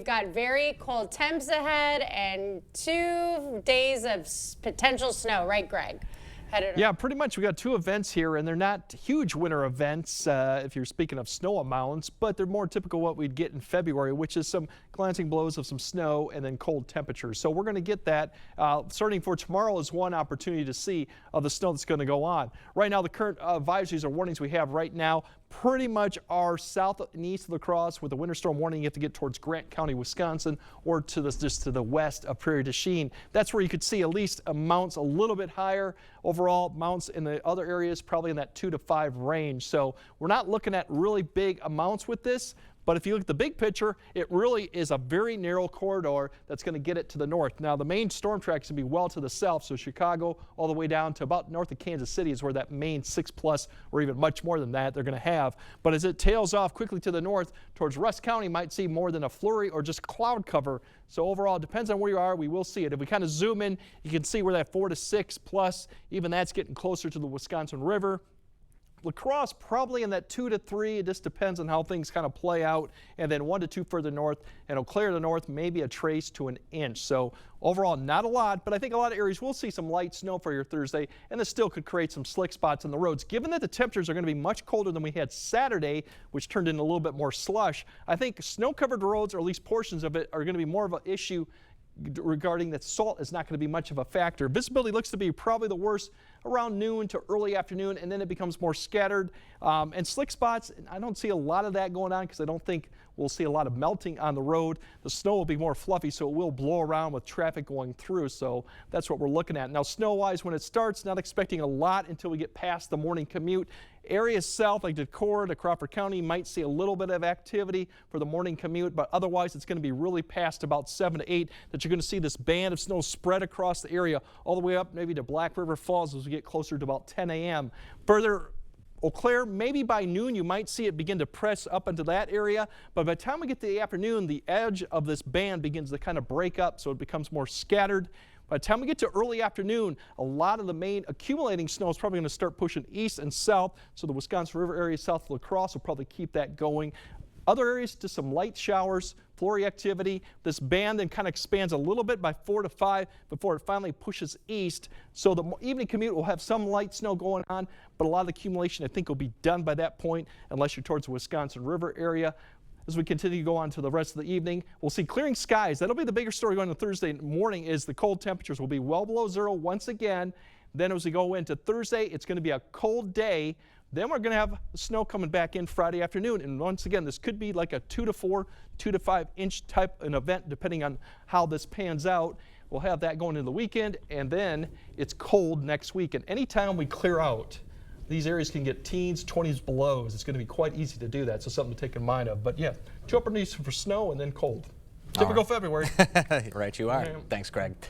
We've got very cold temps ahead and 2 days of potential snow, right, Greg? Yeah, pretty much. We got 2 events here, and they're not huge winter events if you're speaking of snow amounts, but they're more typical what we'd get in February, which is some glancing blows of some snow and then cold temperatures. So we're going to get that. Starting for tomorrow is one opportunity to see the snow that's going to go on. Right now, the current advisories or warnings we have right now pretty much are south and east of La Crosse. With the winter storm warning, you have to get towards Grant County, Wisconsin, or to just to the west of Prairie du Chien. That's where you could see at least amounts a little bit higher. Overall, amounts in the other areas probably in that 2 to 5 range. So we're not looking at really big amounts with this. But if you look at the big picture, it really is a very narrow corridor that's going to get it to the north. Now, the main storm track is going to be well to the south, so Chicago all the way down to about north of Kansas City is where that main 6+ or even much more than that they're going to have. But as it tails off quickly to the north towards Russ County, might see more than a flurry or just cloud cover. So overall, it depends on where you are. We will see it. If we kind of zoom in, you can see where that 4 to 6+, even that's getting closer to the Wisconsin River. La Crosse probably in that 2 to 3. It just depends on how things kind of play out. And then 1 to 2 further north, and Eau Claire to the north, maybe a trace to an inch. So overall, not a lot, but I think a lot of areas will see some light snow for your Thursday, and this still could create some slick spots on the roads. Given that the temperatures are going to be much colder than we had Saturday, which turned into a little bit more slush, I think snow-covered roads, or at least portions of it, are going to be more of an issue regarding that salt is not going to be much of a factor. Visibility looks to be probably the worst around noon to early afternoon, and then it becomes more scattered. And slick spots, I don't see a lot of that going on because I don't think we'll see a lot of melting on the road. The snow will be more fluffy, so it will blow around with traffic going through. So that's what we're looking at. Now, snow-wise, when it starts, not expecting a lot until we get past the morning commute. Areas south like Decorah to Crawford County might see a little bit of activity for the morning commute, but otherwise it's going to be really past about 7 to 8 that you're going to see this band of snow spread across the area all the way up maybe to Black River Falls as we get closer to about 10 a.m. Further Eau Claire, maybe by noon you might see it begin to press up into that area, but by the time we get to the afternoon, the edge of this band begins to kind of break up, so it becomes more scattered. By the time we get to early afternoon, a lot of the main accumulating snow is probably going to start pushing east and south, so the Wisconsin River area south of La Crosse will probably keep that going. Other areas, just some light showers, flurry activity. This band then kind of expands a little bit by 4 to 5 before it finally pushes east. So the evening commute will have some light snow going on, but a lot of the accumulation I think will be done by that point unless you're towards the Wisconsin River area. As we continue to go on to the rest of the evening, we'll see clearing skies. That'll be the bigger story going to Thursday morning is the cold temperatures will be well below 0 once again. Then as we go into Thursday, it's going to be a cold day. Then we're going to have snow coming back in Friday afternoon. And once again, this could be like a 2 to 4, 2 to 5 inch type an event depending on how this pans out. We'll have that going into the weekend, and then it's cold next week. And anytime we clear out, these areas can get teens, 20s belows. It's going to be quite easy to do that, so something to take in mind of. But yeah, 2 upper knees for snow and then cold. Typical February. Right you are. Yeah. Thanks, Greg.